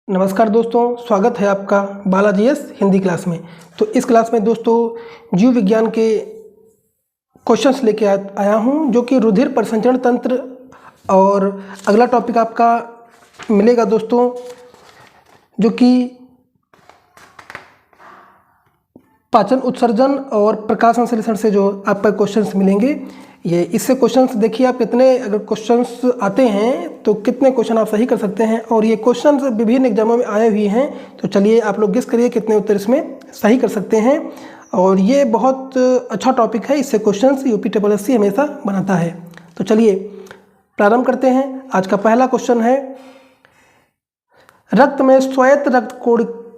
नमस्कार दोस्तों, स्वागत है आपका बालाजी एस हिंदी क्लास में। तो इस क्लास में दोस्तों जीव विज्ञान के क्वेश्चंस लेके आया हूं, जो कि रुधिर परिसंचरण तंत्र। और अगला टॉपिक आपका मिलेगा दोस्तों, जो कि पाचन उत्सर्जन और प्रकाश संश्लेषण से जो आपका क्वेश्चंस मिलेंगे। ये इससे क्वेश्चंस देखिए आप कितने, अगर क्वेश्चंस आते हैं तो कितने क्वेश्चन आप सही कर सकते हैं। और ये क्वेश्चंस विभिन्न एग्जामों में आए हुए हैं, तो चलिए आप लोग गेस करिए कितने उत्तर इसमें सही कर सकते हैं। और ये बहुत अच्छा टॉपिक है, इससे क्वेश्चंस यूपीएससी हमेशा बनाता है। तो चलिए प्रारंभ करते हैं। आज का पहला क्वेश्चन है, रक्त में स्वायत्त रक्त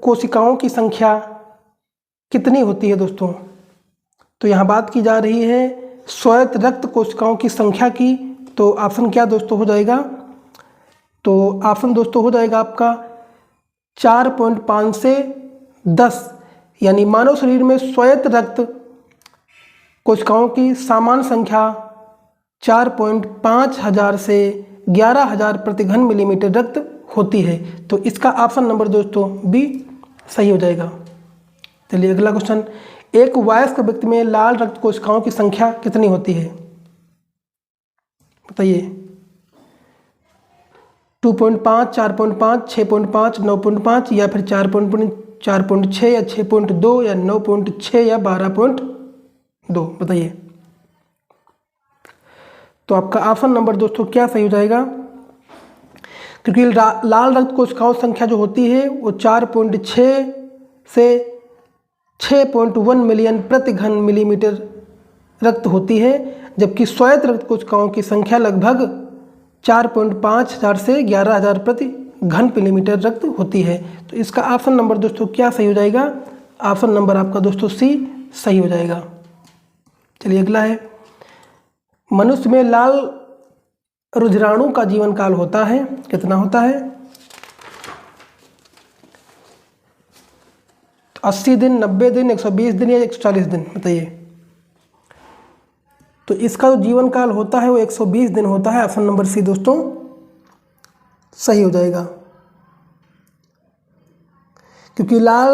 कोशिकाओं की संख्या कितनी होती है दोस्तों। तो यहाँ बात की जा रही है स्वायत्त रक्त कोशिकाओं की संख्या की। तो ऑप्शन क्या दोस्तों हो जाएगा, तो ऑप्शन दोस्तों हो जाएगा आपका 4.5 से 10। यानी मानव शरीर में स्वायत्त रक्त कोशिकाओं की सामान्य संख्या 4.5 हजार से 11,000 प्रति घन मिलीमीटर रक्त होती है। तो इसका ऑप्शन नंबर दोस्तों बी सही हो जाएगा। चलिए अगला क्वेश्चन, एक वयस्क व्यक्ति में लाल रक्त कोशिकाओं की संख्या कितनी होती है, बताइए। 2.5, 4.5, 6.5, 9.5 या फिर 4.6 या 6.2 या 9.6 या 12.2, बताइए। तो आपका ऑप्शन नंबर दोस्तों क्या सही हो जाएगा, क्योंकि लाल रक्त कोशिकाओं की संख्या जो होती है वो 4.6 से 6.1 मिलियन प्रति घन मिलीमीटर रक्त होती है, जबकि स्वायत्त रक्त कोशिकाओं की संख्या लगभग 4.5 हजार से 11,000 प्रति घन मिलीमीटर रक्त होती है। तो इसका ऑप्शन नंबर दोस्तों क्या सही हो जाएगा, ऑप्शन नंबर आपका दोस्तों सी सही हो जाएगा। चलिए अगला है, मनुष्य में लाल रुधिराणु का जीवन काल होता है, कितना होता है। 80 दिन, 90 दिन, 120 दिन या 140 दिन, बताइए। तो इसका जो जीवन काल होता है वो 120 दिन होता है। ऑप्शन नंबर सी दोस्तों सही हो जाएगा, क्योंकि लाल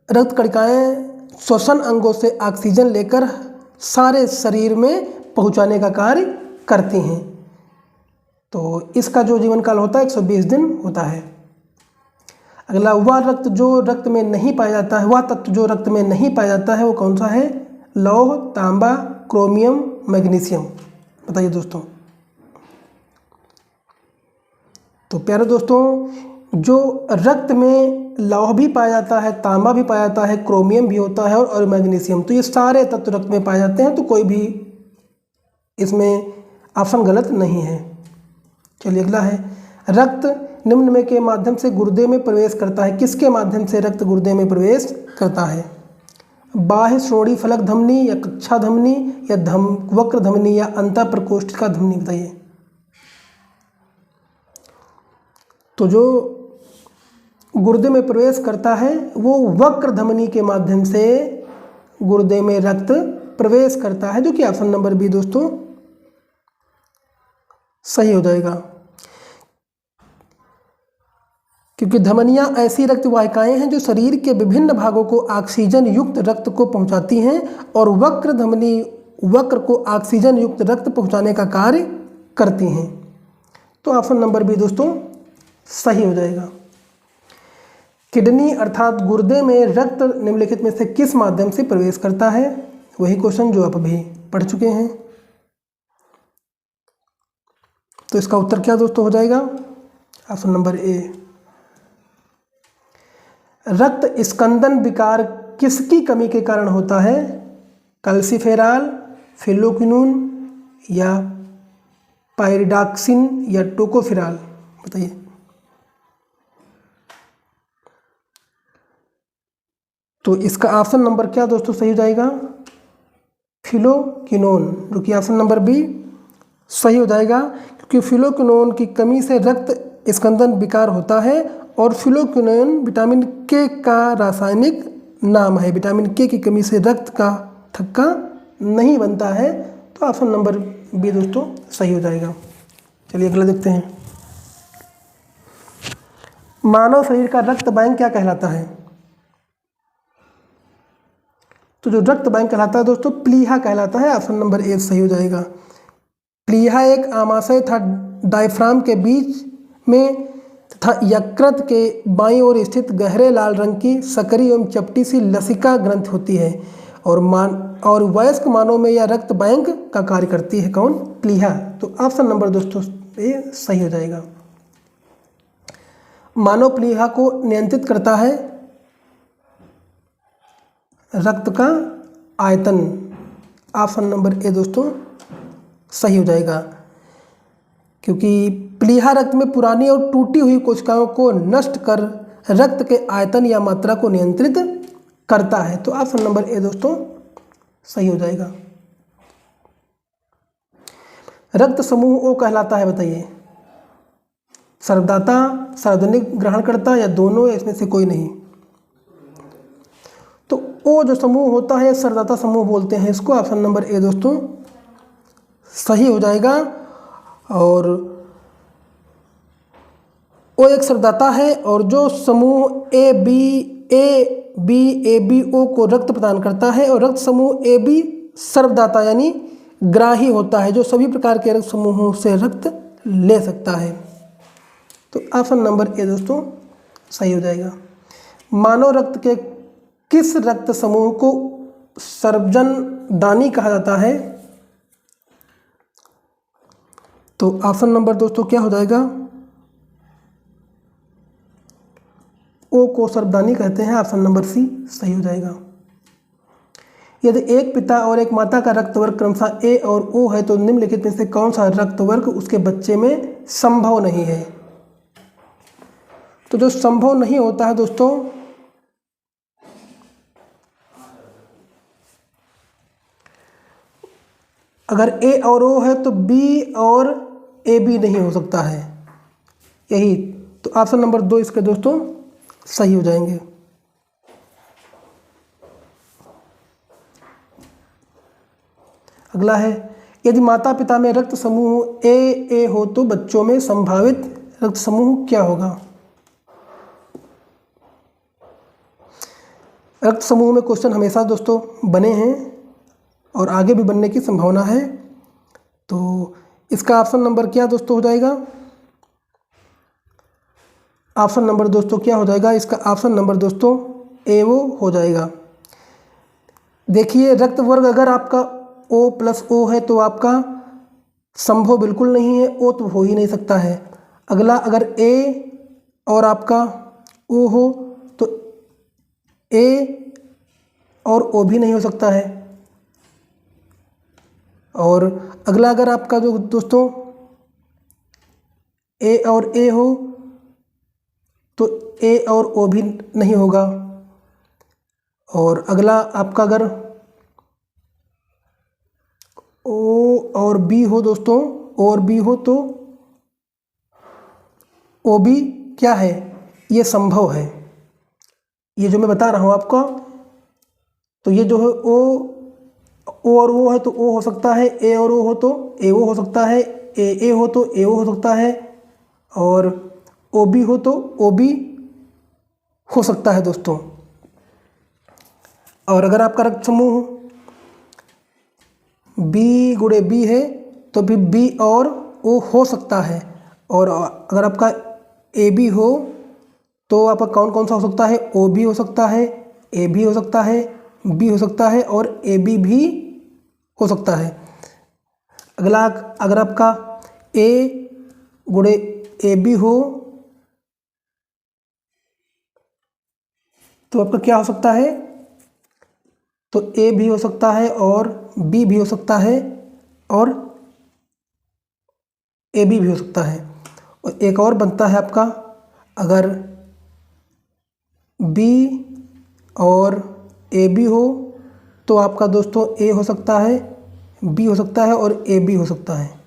रक्त कणिकाएं श्वसन अंगों से ऑक्सीजन लेकर सारे शरीर में पहुंचाने का कार्य करती हैं। तो इसका जो जीवन काल होता है 120 दिन होता है। अगला, वह रक्त जो रक्त में नहीं पाया जाता है, वह तत्व जो रक्त में नहीं पाया जाता है वो कौन सा है, लौह, तांबा, क्रोमियम, मैग्नीशियम, बताइए दोस्तों। तो प्यारे दोस्तों, जो रक्त में लौह भी पाया जाता है, तांबा भी पाया जाता है, क्रोमियम भी होता है और मैग्नीशियम, तो ये सारे तत्व रक्त में पाए जाते हैं। तो कोई भी इसमें ऑप्शन गलत नहीं है। चलिए अगला है, रक्त निम्न में के माध्यम से गुर्दे में प्रवेश करता है, किसके माध्यम से रक्त गुर्दे में प्रवेश करता है, बाह्य श्रोणि फलक धमनी या कक्षा धमनी या वक्र धमनी या अंतः प्रकोष्ठिका धमनी, बताइए। तो जो गुर्दे में प्रवेश करता है वो वक्र धमनी के माध्यम से गुर्दे में रक्त प्रवेश करता है, जो कि ऑप्शन नंबर बी दोस्तों सही हो जाएगा। क्योंकि धमनियां ऐसी रक्त वाहिकाएं हैं जो शरीर के विभिन्न भागों को ऑक्सीजन युक्त रक्त को पहुंचाती हैं, और वक्र धमनी वक्र को ऑक्सीजन युक्त रक्त पहुंचाने का कार्य करती हैं। तो ऑप्शन नंबर बी दोस्तों सही हो जाएगा। किडनी अर्थात गुर्दे में रक्त निम्नलिखित में से किस माध्यम से प्रवेश करता है, वही क्वेश्चन जो आप अभी पढ़ चुके हैं। तो इसका उत्तर क्या दोस्तों हो जाएगा, ऑप्शन नंबर ए। रक्त स्कंदन विकार किसकी कमी के कारण होता है, कैल्सिफेरॉल, फिलोक्विनोन या पायरिडॉक्सिन या टोकोफेरॉल, बताइए। तो इसका ऑप्शन नंबर क्या दोस्तों सही हो जाएगा, फिलोक्विनोन, जो कि ऑप्शन नंबर बी सही हो जाएगा। क्योंकि फिलोक्विनोन की कमी से रक्त स्कंदन विकार होता है, और फिलोक्विनोन विटामिन के का रासायनिक नाम है। विटामिन के की कमी से रक्त का थक्का नहीं बनता है। तो ऑप्शन नंबर बी दोस्तों सही हो जाएगा। चलिए अगला देखते हैं, मानव शरीर का रक्त बैंक क्या कहलाता है? तो जो रक्त बैंक कहलाता है दोस्तों, प्लीहा कहलाता है। ऑप्शन नंबर ए सही हो जाएगा। प्लीहा एक आमाशय था डायफ्राम के बीच में तथा यकृत के बाईं ओर स्थित गहरे लाल रंग की सकरी एवं चपटी सी लसिका ग्रंथि होती है और वयस्क मानव में यह रक्त बैंक का कार्य करती है। कौन? प्लीहा। तो ऑप्शन नंबर दोस्तों ए सही हो जाएगा। मानव प्लीहा को नियंत्रित करता है रक्त का आयतन। ऑप्शन नंबर ए दोस्तों सही हो जाएगा, क्योंकि प्लीहा रक्त में पुरानी और टूटी हुई कोशिकाओं को नष्ट कर रक्त के आयतन या मात्रा को नियंत्रित करता है। तो ऑप्शन नंबर ए दोस्तों सही हो जाएगा। रक्त समूह ओ कहलाता है, बताइए। सर्वदाता, सार्वजनिक ग्रहणकर्ता या दोनों, इसमें से कोई नहीं। तो ओ जो समूह होता है सर्वदाता समूह बोलते हैं इसको। ऑप्शन नंबर ए दोस्तों सही हो जाएगा। और ओ एक सर्वदाता है और जो समूह ए बी ओ को रक्त प्रदान करता है, और रक्त समूह ए बी सर्वदाता यानी ग्राही होता है, जो सभी प्रकार के रक्त समूहों से रक्त ले सकता है। तो ऑप्शन नंबर ए दोस्तों सही हो जाएगा। मानव रक्त के किस रक्त समूह को सर्वजन दानी कहा जाता है? तो ऑप्शन नंबर दोस्तों क्या हो जाएगा? ओ को सर्वदानी कहते हैं। ऑप्शन नंबर सी सही हो जाएगा। यदि एक पिता और एक माता का रक्त वर्ग क्रमशः ए और ओ है तो निम्नलिखित में से कौन सा रक्त वर्ग उसके बच्चे में संभव नहीं है? तो जो संभव नहीं होता है दोस्तों, अगर ए और ओ है तो बी और ए बी नहीं हो सकता है, यही। तो ऑप्शन नंबर 2 इसके दोस्तों सही हो जाएंगे। अगला है, यदि माता पिता में रक्त समूह ए हो तो बच्चों में संभावित रक्त समूह क्या होगा? रक्त समूह में क्वेश्चन हमेशा दोस्तों बने हैं और आगे भी बनने की संभावना है। तो इसका ऑप्शन नंबर क्या दोस्तों हो जाएगा? ऑप्शन नंबर दोस्तों क्या हो जाएगा? इसका ऑप्शन नंबर दोस्तों ए वो हो जाएगा। देखिए, रक्त वर्ग अगर आपका O प्लस O है तो आपका संभव बिल्कुल नहीं है, O तो हो ही नहीं सकता है। अगला, अगर A और आपका O हो तो A और O भी नहीं हो सकता है। और अगला, अगर आपका जो दोस्तों A और A हो तो A और O भी नहीं होगा। और अगला आपका अगर O और B हो दोस्तों, O और B हो तो O भी क्या है? ये संभव है, ये जो मैं बता रहा हूँ आपको। तो ये जो है O और O है तो O हो सकता है, A और O हो तो AO हो सकता है, AA हो तो AO हो सकता है, और OB हो तो OB हो सकता है दोस्तों। और अगर आपका रक्त समूह B गुणे B है तो भी B और O हो सकता है। और अगर आपका AB हो तो आपका कौन कौन सा हो सकता है? OB हो सकता है, AB हो सकता है, B हो सकता है और AB भी हो सकता है। अगला, अगर आपका A गुणे AB हो तो आपका क्या हो सकता है? तो A भी हो सकता है और B भी हो सकता है और AB भी हो सकता है। और एक और बनता है आपका, अगर B और AB हो तो आपका दोस्तों A हो सकता है, B हो सकता है और AB हो सकता है।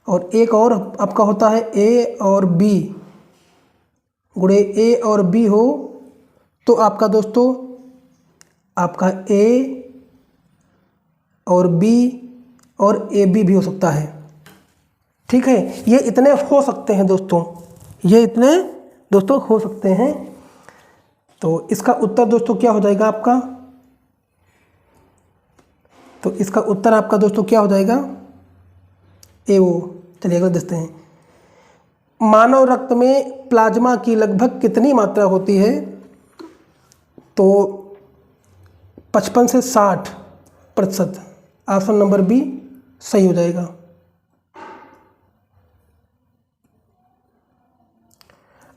और एक और आपका होता है A और B गुणे A और B हो तो आपका दोस्तों आपका A और B और AB भी हो सकता है। ठीक है, ये इतने हो सकते हैं दोस्तों, ये इतने दोस्तों हो सकते हैं। तो इसका उत्तर दोस्तों क्या हो जाएगा आपका? तो इसका उत्तर आपका दोस्तों क्या हो जाएगा? ए ओ। चलिए अगला देखते हैं। मानव रक्त में प्लाज्मा की लगभग कितनी मात्रा होती है? तो 55 से 60%। ऑप्शन नंबर बी सही हो जाएगा।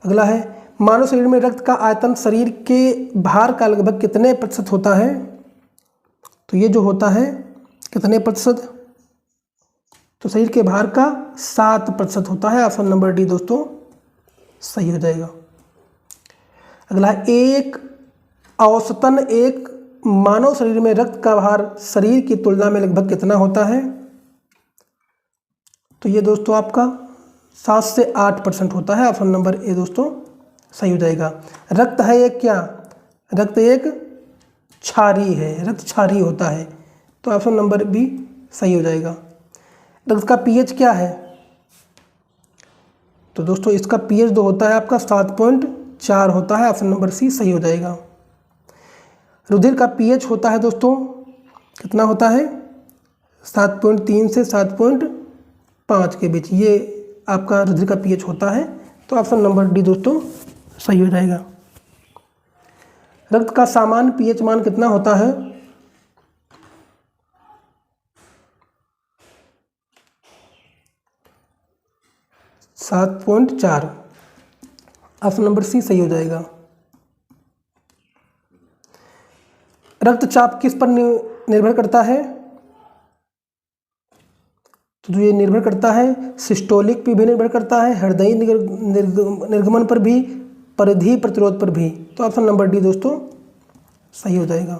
अगला है, मानव शरीर में रक्त का आयतन शरीर के भार का लगभग कितने प्रतिशत होता है? तो ये जो होता है कितने प्रतिशत? तो शरीर के भार का 7% होता है। ऑप्शन नंबर डी दोस्तों सही हो जाएगा। अगला है, एक औसतन एक मानव शरीर में रक्त का भार शरीर की तुलना में लगभग कितना होता है? तो ये दोस्तों आपका 7 से 8% होता है। ऑप्शन नंबर ए दोस्तों सही हो जाएगा। रक्त है एक क्या? रक्त एक क्षारीय है, रक्त क्षारीय होता है। तो ऑप्शन नंबर बी सही हो जाएगा। रक्त का पीएच क्या है? तो दोस्तों इसका पीएच जो होता है आपका 7.4 होता है। ऑप्शन नंबर सी सही हो जाएगा। रुधिर का पीएच होता है दोस्तों कितना होता है? 7.3 से 7.5 के बीच ये आपका रुधिर का पीएच होता है। तो ऑप्शन नंबर डी दोस्तों सही हो जाएगा। रक्त का सामान्य पीएच मान कितना होता है? सात 7.4। ऑप्शन नंबर सी सही हो जाएगा। रक्तचाप किस पर निर्भर करता है? तो ये निर्भर करता है सिस्टोलिक पे भी निर्भर करता है, हृदय निर्गमन पर भी, परिधि प्रतिरोध पर भी। तो ऑप्शन नंबर डी दोस्तों सही हो जाएगा।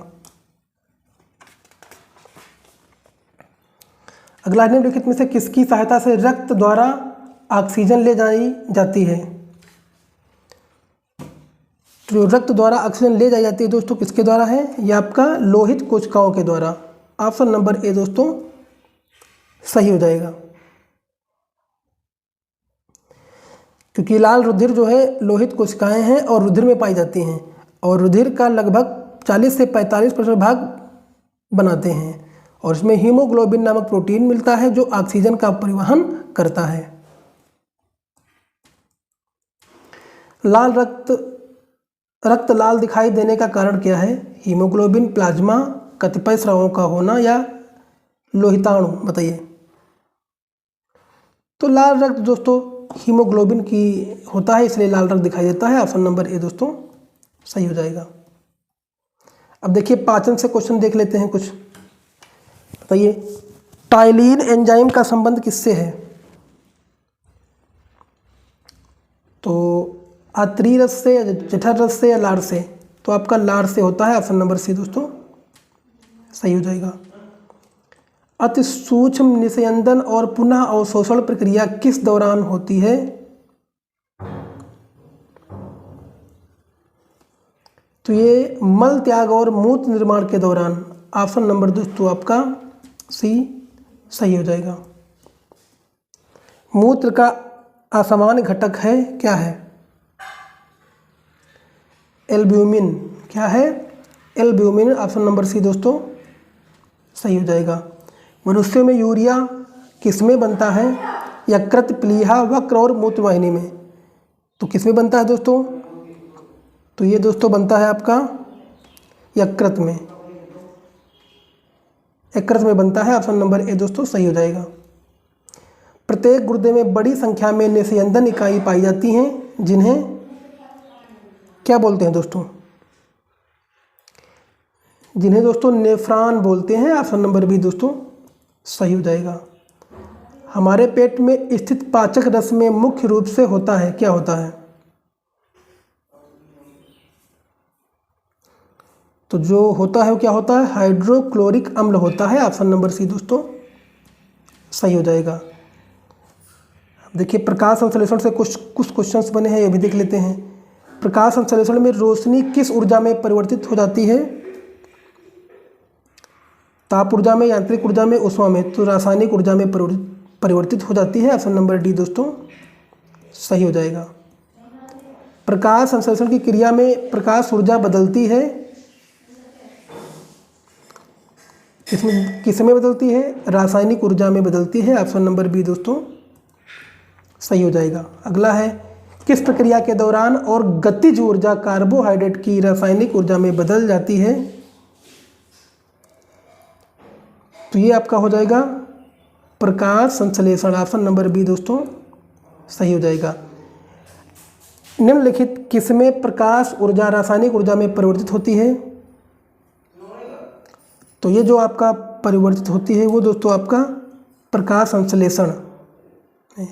अगला, निम्नलिखित में से किसकी सहायता से रक्त द्वारा ऑक्सीजन ले जाई जाती है? तो रक्त द्वारा ऑक्सीजन ले जाई जाती है दोस्तों किसके द्वारा है? ये आपका लोहित कोशिकाओं के द्वारा। ऑप्शन नंबर ए दोस्तों सही हो जाएगा। क्योंकि लाल रुधिर जो है लोहित कोशिकाएं हैं और रुधिर में पाई जाती हैं, और रुधिर का लगभग 40 से 45% भाग बनाते हैं, और इसमें हीमोग्लोबिन नामक प्रोटीन मिलता है जो ऑक्सीजन का परिवहन करता है। लाल रक्त लाल दिखाई देने का कारण क्या है? हीमोग्लोबिन, प्लाज्मा, कतिपय स्रावों का होना या लोहिताणु? बताइए। तो लाल रक्त दोस्तों हीमोग्लोबिन की होता है, इसलिए लाल रक्त दिखाई देता है। ऑप्शन नंबर ए दोस्तों सही हो जाएगा। अब देखिए पाचन से क्वेश्चन देख लेते हैं कुछ। बताइए, टाइलिन एंजाइम का संबंध किससे है? तो आंतरी रस से, जठर रस से या लार से? तो आपका लार से होता है। ऑप्शन नंबर सी दोस्तों सही हो जाएगा। अति सूक्ष्म निस्यंदन और पुनः अवशोषण प्रक्रिया किस दौरान होती है? तो ये मल त्याग और मूत्र निर्माण के दौरान। ऑप्शन नंबर दोस्तों आपका सी सही हो जाएगा। मूत्र का असामान्य घटक है क्या है? एल्ब्यूमिन। क्या है? एल्ब्यूमिन। ऑप्शन नंबर सी दोस्तों सही हो जाएगा। मनुष्य में यूरिया किसमें बनता है? यकृत, प्लीहा, वक्र और मूत्रवाहिनी में। तो किसमें बनता है दोस्तों? तो ये दोस्तों बनता है आपका यकृत में, यकृत में बनता है। ऑप्शन नंबर ए दोस्तों सही हो जाएगा। प्रत्येक गुर्दे में बड़ी संख्या में निस्यंदन इकाई पाई जाती हैं जिन्हें क्या बोलते हैं दोस्तों? जिन्हें दोस्तों नेफ्रॉन बोलते हैं। ऑप्शन नंबर बी दोस्तों सही हो जाएगा। हमारे पेट में स्थित पाचक रस में मुख्य रूप से होता है क्या होता है? तो जो होता है वो क्या होता है? हाइड्रोक्लोरिक अम्ल होता है। ऑप्शन नंबर सी दोस्तों सही हो जाएगा। देखिए प्रकाश संश्लेषण से कुछ क्वेश्चंस बने हैं, ये भी देख लेते हैं। प्रकाश संश्लेषण में रोशनी किस ऊर्जा में परिवर्तित हो जाती है? ताप ऊर्जा में, यांत्रिक ऊर्जा में, ऊष्मा में? तो रासायनिक ऊर्जा में परिवर्तित हो जाती है। ऑप्शन नंबर डी दोस्तों सही हो जाएगा। प्रकाश संश्लेषण की क्रिया में प्रकाश ऊर्जा बदलती है, इसमें किसमें बदलती है? रासायनिक ऊर्जा में बदलती है। ऑप्शन नंबर बी दोस्तों सही हो जाएगा। अगला है, किस प्रक्रिया के दौरान और गतिज ऊर्जा कार्बोहाइड्रेट की रासायनिक ऊर्जा में बदल जाती है? तो ये आपका हो जाएगा प्रकाश संश्लेषण। ऑप्शन नंबर बी दोस्तों सही हो जाएगा। निम्नलिखित किसमें प्रकाश ऊर्जा रासायनिक ऊर्जा में परिवर्तित होती है? तो ये जो आपका परिवर्तित होती है वो दोस्तों आपका प्रकाश संश्लेषण है।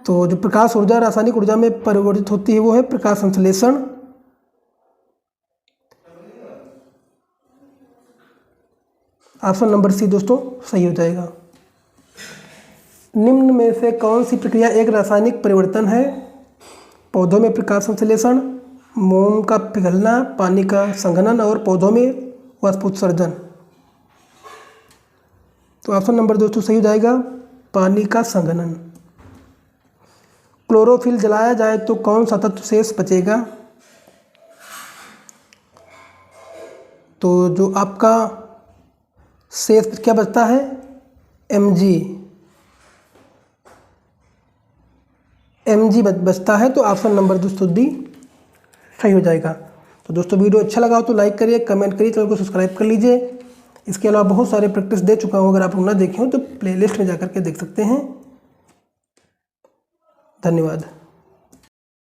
तो जो प्रकाश ऊर्जा रासायनिक ऊर्जा में परिवर्तित होती है वो है प्रकाश संश्लेषण। ऑप्शन नंबर सी दोस्तों सही हो जाएगा। निम्न में से कौन सी प्रक्रिया एक रासायनिक परिवर्तन है? पौधों में प्रकाश संश्लेषण, मोम का पिघलना, पानी का संघनन और पौधों में वाष्पोत्सर्जन। तो ऑप्शन नंबर दोस्तों सही हो जाएगा पानी का संघनन। क्लोरोफिल जलाया जाए तो कौन सा तत्व शेष बचेगा? तो जो आपका शेष क्या बचता है? Mg बचता है। तो ऑप्शन नंबर दोस्तों डी सही हो जाएगा। तो दोस्तों वीडियो अच्छा लगा हो तो लाइक करिए, कमेंट करिए, चैनल को सब्सक्राइब कर लीजिए। इसके अलावा बहुत सारे प्रैक्टिस दे चुका हूँ, अगर आप लोग ना देखे हो तो प्लेलिस्ट में जाकर के देख सकते हैं। धन्यवाद।